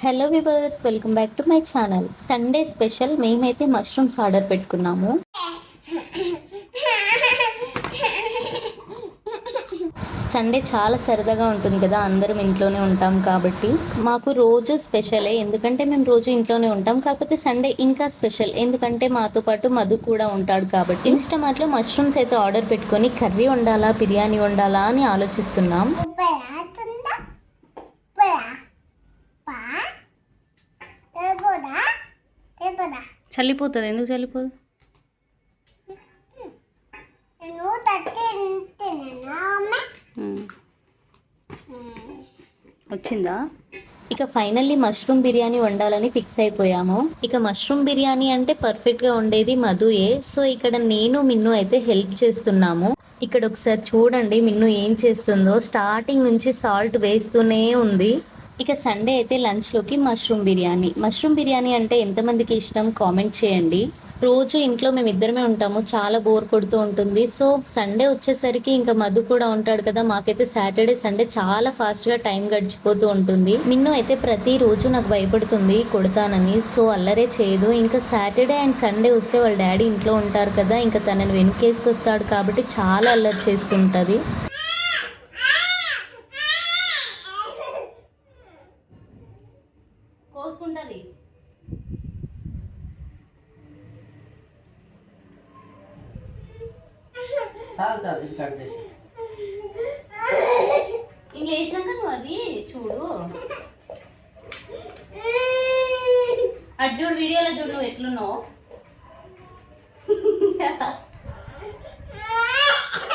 Hello viewers, welcome back to my channel. Sunday special మేమైతే mushrooms order పెట్టుకున్నాము. Sunday చాలా సరదాగా ఉంటుంది కదా, అందరం ఇంట్లోనే ఉంటాం కాబట్టి మాకు రోజు స్పెషలే. ఎందుకంటే మేము రోజు ఇంట్లోనే ఉంటాం, కాకపోతే సండే ఇంకా స్పెషల్ ఎందుకంటే మాతో పాటు మధు కూడా ఉంటాడు కాబట్టి. ఇన్స్టామార్ట్లో మష్రూమ్స్ అయితే ఆర్డర్ పెట్టుకొని కర్రీ వండాలా బిర్యానీ వండాలా అని ఆలోచిస్తున్నాం. చల్లిపోతుంది. ఎందుకు చల్లిపోదు? వచ్చిందా? ఇక ఫైనల్లీ మష్రూమ్ బిర్యానీ వండాలని ఫిక్స్ అయిపోయాము. ఇక మష్రూమ్ బిర్యానీ అంటే పర్ఫెక్ట్గా ఉండేది మధుయే. సో ఇక్కడ నేను మిన్ను అయితే హెల్ప్ చేస్తున్నాము. ఇక్కడ ఒకసారి చూడండి మిన్ను ఏం చేస్తుందో. స్టార్టింగ్ నుంచి సాల్ట్ వేస్తూనే ఉంది. ఇక సండే అయితే లంచ్లోకి మష్రూమ్ బిర్యానీ అంటే ఎంతమందికి ఇష్టం కామెంట్ చేయండి. రోజు ఇంట్లో మేము ఇద్దరమే ఉంటాము, చాలా బోర్ కొడుతూ ఉంటుంది. సో సండే వచ్చేసరికి ఇంకా మధు కూడా ఉంటాడు కదా, మాకైతే సాటర్డే సండే చాలా ఫాస్ట్గా టైం గడిచిపోతూ ఉంటుంది. మిన్ను అయితే ప్రతిరోజు నాకు భయపడుతుంది కొడతానని, సో అల్లరే చేయదు. ఇంకా సాటర్డే అండ్ సండే వస్తే వాళ్ళ డాడీ ఇంట్లో ఉంటారు కదా, ఇంకా తనని వెనుకేసుకొస్తాడు కాబట్టి చాలా అల్లరి చేస్తుంటుంది. కోసుకుంటుంది. ఇంక వేసినాక నువ్వు అది చూడు, అటు చూడు, వీడియోలో చూడు నువ్వు ఎట్లున్నావు.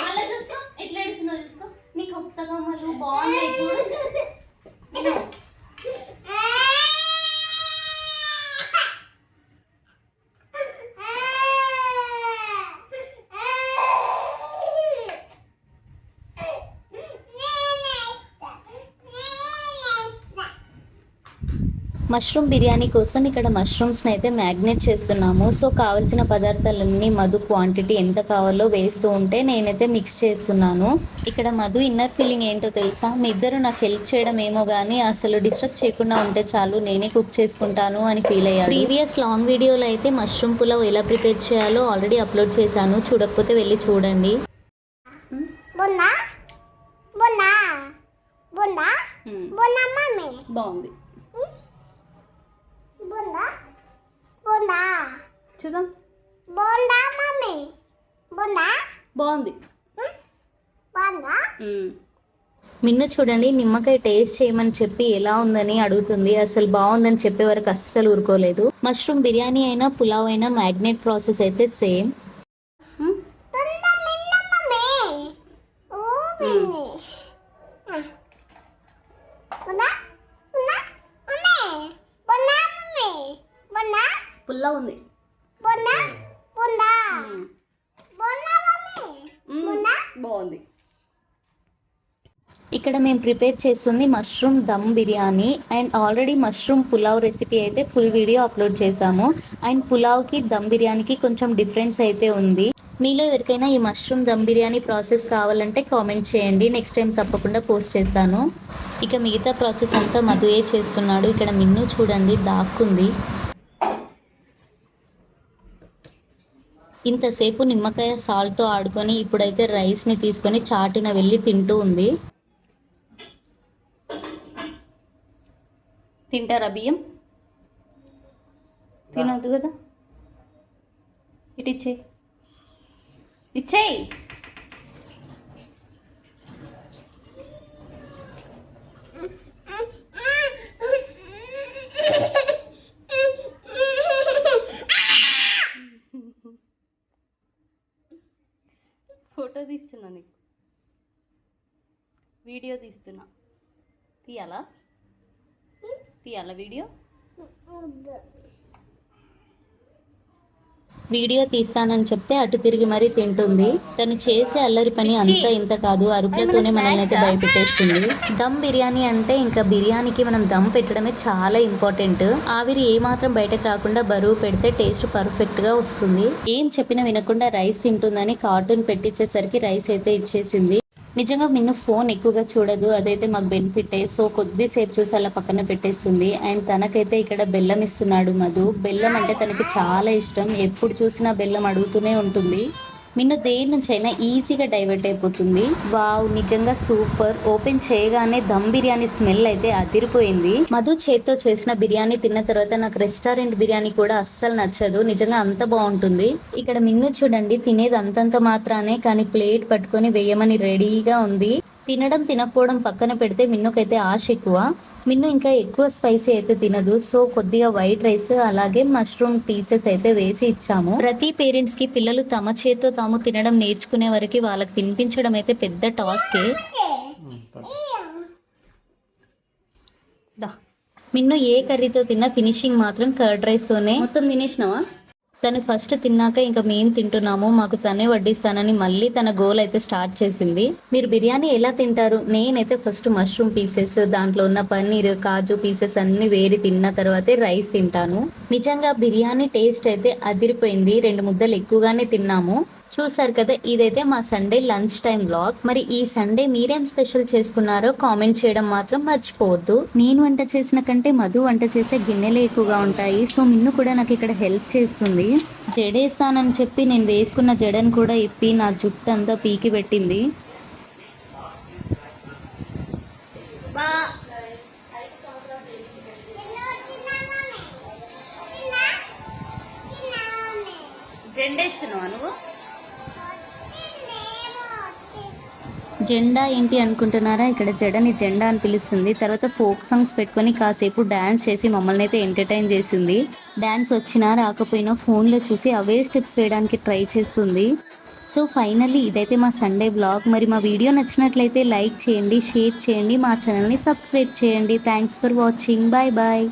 మళ్ళీ చూసుకో ఎట్లా ఏడుస్తుందో చూసుకో. నీకు కొత్తగా మళ్ళీ బాగున్నాయి చూడు. మష్రూమ్ బిర్యానీ కోసం ఇక్కడ మష్రూమ్స్ని అయితే మ్యాగ్నేట్ చేస్తున్నాము. సో కావాల్సిన పదార్థాలన్నీ మధు క్వాంటిటీ ఎంత కావాలో వేస్తూ ఉంటే నేనైతే మిక్స్ చేస్తున్నాను. ఇక్కడ మధు ఇన్నర్ ఫీలింగ్ ఏంటో తెలుసా, మీ ఇద్దరు నాకు హెల్ప్ చేయడం ఏమో కానీ అసలు డిస్టర్బ్ చేయకుండా ఉంటే చాలు, నేనే కుక్ చేసుకుంటాను అని ఫీల్ అయ్యాడు. ప్రీవియస్ లాంగ్ వీడియోలో అయితే మష్రూమ్ పులావ్ ఎలా ప్రిపేర్ చేయాలో ఆల్రెడీ అప్లోడ్ చేశాను, చూడకపోతే వెళ్ళి చూడండి. బాగుంది. చూద్దాం. బాగుంది. మిన్ను చూడండి, నిమ్మకాయ టేస్ట్ చేయమని చెప్పి ఎలా ఉందని అడుగుతుంది. అసలు బాగుందని చెప్పే వరకు అస్సలు ఊరుకోలేదు. మష్రూమ్ బిర్యానీ అయినా పులావ్ అయినా మ్యాగ్నేట్ ప్రాసెస్ అయితే సేమ్. పుల్లా ఉంది. బాగుంది. ఇక్కడ మేము ప్రిపేర్ చేస్తుంది mushroom dum biryani and already mushroom pulao recipe అయితే ఫుల్ వీడియో అప్లోడ్ చేశాము. అండ్ పులావ్కి దమ్ బిర్యానీకి కొంచెం డిఫరెన్స్ అయితే ఉంది. మీలో ఎవరికైనా ఈ మష్రూమ్ దమ్ బిర్యానీ ప్రాసెస్ కావాలంటే కామెంట్ చేయండి, నెక్స్ట్ టైం తప్పకుండా పోస్ట్ చేస్తాను. ఇక మిగతా ప్రాసెస్ అంతా మధుయే చేస్తున్నాడు. ఇక్కడ మిన్ను చూడండి దాక్కుంది. ఇంతసేపు నిమ్మకాయ సాల్ట్తో ఆడుకొని ఇప్పుడైతే రైస్ని తీసుకొని చాటున వెళ్ళి తింటూ ఉంది. తింటారా బియ్యం? తినొద్దు కదా, ఇటు ఇచ్చేయి. ఫోటో తీస్తున్నా, నీకు వీడియో తీస్తున్నా. తీయాలా వీడియో తీస్తానని చెప్తే అటు తిరిగి మరీ తింటుంది. తను చేసే అల్లరి పని అంతా ఇంత కాదు, అరుపులతోనే మనల్ని అయితే భయపెట్టేస్తుంది. దమ్ బిర్యానీ అంటే ఇంకా బిర్యానీకి మనం దమ్ పెట్టడమే చాలా ఇంపార్టెంట్. ఆవిరి ఏమాత్రం బయటకు రాకుండా బరువు పెడితే టేస్ట్ పర్ఫెక్ట్గా వస్తుంది. ఏం చెప్పినా వినకుండా రైస్ తింటుందని కార్టూన్ పెట్టించేసరికి రైస్ అయితే ఇచ్చేసింది. నిజంగా మిన్ను ఫోన్ ఎక్కువగా చూడదు. అదైతే మాకు బెనిఫిట్టే. సో, కొద్దిసేపు చూసి అలా పక్కన పెట్టేస్తుంది. అండ్ తనకైతే ఇక్కడ బెల్లం ఇస్తున్నాడు మధు. బెల్లం అంటే తనకి చాలా ఇష్టం. ఎప్పుడు చూసినా బెల్లం అడుగుతూనే ఉంటుంది. మిన్ను దేని నుంచైనా ఈజీగా డైవర్ట్ అయిపోతుంది. వావ్! నిజంగా సూపర్. ఓపెన్ చేయగానే దమ్ బిర్యానీ స్మెల్ అయితే అదిరిపోయింది. మధు చేత్తో చేసిన బిర్యానీ తిన్న తర్వాత నాకు రెస్టారెంట్ బిర్యానీ కూడా అస్సలు నచ్చదు. నిజంగా అంత బాగుంటుంది. ఇక్కడ మిన్ను చూడండి, తినేది అంతంత మాత్రానే, కానీ ప్లేట్ పట్టుకొని వేయమని రెడీగా ఉంది. తినడం తినకపోవడం పక్కన పెడితే మిన్నుకైతే ఆశ ఎక్కువ. మిన్ను ఇంకా ఎక్కువ స్పైసీ అయితే తినదు. సో, కొద్దిగా వైట్ రైస్ అలాగే మష్రూమ్ పీసెస్ అయితే వేసి ఇచ్చాము. ప్రతి పేరెంట్స్ కి పిల్లలు తమ చేత్తో తాము తినడం నేర్చుకునే వరకు వాళ్ళకి తినిపించడం అయితే పెద్ద టాస్కే. మిన్ను ఏ కర్రీతో తిన్నా ఫినిషింగ్ మాత్రం కర్డ్ రైస్ తోనే. మొత్తం తినేసినావా? తను ఫస్ట్ తిన్నాక ఇంకా మేము తింటున్నాము, మాకు తనే వడ్డిస్తానని మళ్ళీ తన గోల్ అయితే స్టార్ట్ చేసింది. మీరు బిర్యానీ ఎలా తింటారు? నేనైతే ఫస్ట్ మష్రూమ్ పీసెస్, దాంట్లో ఉన్న పన్నీర్, కాజు పీసెస్ అన్ని వేరి తిన్న తర్వాతే రైస్ తింటాను. నిజంగా బిర్యానీ టేస్ట్ అయితే అదిరిపోయింది. 2 ముద్దలు ఎక్కువగానే తిన్నాము. చూసారు కదా, ఇదైతే మా సండే లంచ్ టైం వ్లాగ్. మరి ఈ సండే మీరేం స్పెషల్ చేసుకున్నారో కామెంట్ చేయడం మాత్రం మర్చిపోవద్దు. నేను వంట చేసిన కంటే మధు వంట చేసే గిన్నెలే ఎక్కువగా ఉంటాయి. సో మిన్ను కూడా నాకు ఇక్కడ హెల్ప్ చేస్తుంది. జడేస్తానని చెప్పి నేను వేసుకున్న జడను కూడా ఇప్పి నా జుట్టు అంతా పీకి పెట్టింది. జెండా ఏంటి అనుకుంటున్నారా? ఇక్కడ జడని జెండా అని పిలుస్తుంది. తర్వాత ఫోక్ సాంగ్స్ పెట్టుకొని కాసేపు డ్యాన్స్ చేసి మమ్మల్ని అయితే ఎంటర్టైన్ చేసింది. డ్యాన్స్ వచ్చినా రాకపోయినా ఫోన్లో చూసి అవే స్టెప్స్ వేయడానికి ట్రై చేస్తుంది. సో ఫైనల్లీ ఇదైతే మా సండే బ్లాగ్. మరి మా వీడియో నచ్చినట్లయితే లైక్ చేయండి, షేర్ చేయండి, మా ఛానల్ని సబ్స్క్రైబ్ చేయండి. Thanks for watching. Bye bye.